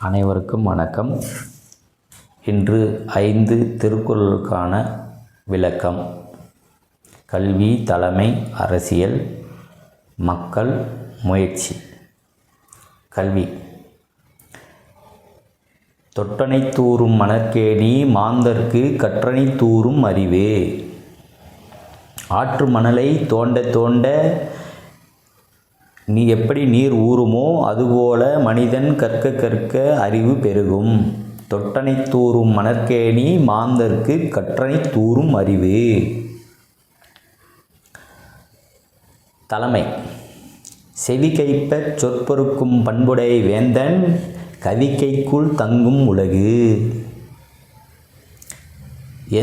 அனைவருக்கும் வணக்கம். இன்று 5 திருக்குறளுக்கான விளக்கம். கல்வி, தலைமை, அரசியல், மக்கள், முயற்சி. கல்வி. தொட்டனை தூறும் மணற்கேணி மாந்தர்க்கு கற்றனை தூறும் அறிவே. ஆற்று மணலை தோண்ட தோண்ட எப்படி நீர் ஊறுமோ அதுபோல மனிதன் கற்க கற்க அறிவு பெருகும். தொட்டனை தூறும் மணற்கேணி மாந்தர்க்கு கற்றனை தூறும் அறிவு. தலைமை. செவிகைப்பச் சொற்பொருக்கும் பண்புடை வேந்தன் கவிகைக்குள் தங்கும் உலகு.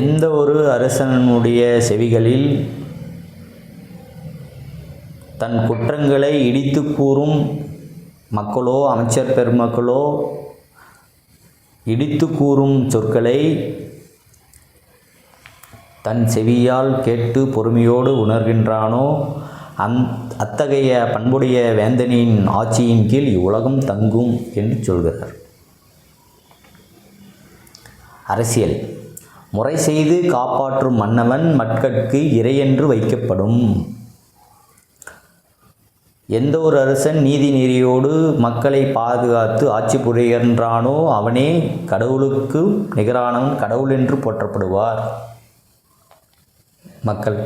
எந்த ஒரு அரசனுடைய செவிகளில் தன் குற்றங்களை இடித்து கூறும் மக்களோ அமைச்சர் பெருமக்களோ இடித்து கூறும் சொற்களை தன் செவியால் கேட்டு பொறுமையோடு உணர்கின்றானோ அத்தகைய பண்புடைய வேந்தனின் ஆட்சியின் கீழ் இவ்வுலகம் தங்கும் என்று சொல்கிறார். அரசியல். முறை செய்து காப்பாற்றும் மன்னவன் மக்கட்கு இறையென்று வைக்கப்படும். எந்த ஒரு அரசன் நீதி நெறியோடு மக்களை பாதுகாத்து ஆட்சி புரிகின்றானோ அவனே கடவுளுக்கு நிகரானவன், கடவுள் என்று போற்றப்படுவார். மக்கள்.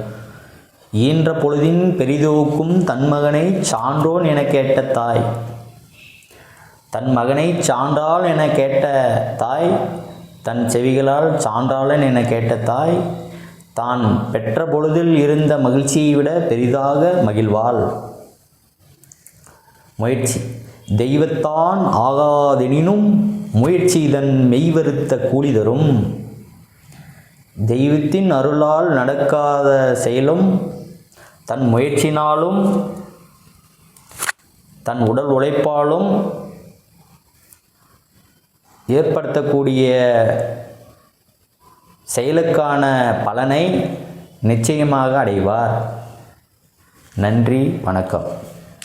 ஈன்ற பொழுதின் பெரிதோக்கும் தன் மகனை சான்றோன் என கேட்ட தாய். தன் மகனை சான்றாள் என கேட்ட தாய், தன் செவிகளால் சான்றாளன் என கேட்ட தாய் தான் பெற்ற பொழுதில் இருந்த மகிழ்ச்சியை விட பெரிதாக மகிழ்வாள். முயற்சி. தெய்வத்தான் ஆகாதெனினும் முயற்சி இதன் மெய்வருத்த கூலி தரும். தெய்வத்தின் அருளால் நடக்காத செயலும் தன் முயற்சினாலும் தன் உடல் உழைப்பாலும் ஏற்படுத்தக்கூடிய செயலுக்கான பலனை நிச்சயமாக அடைவார். நன்றி, வணக்கம்.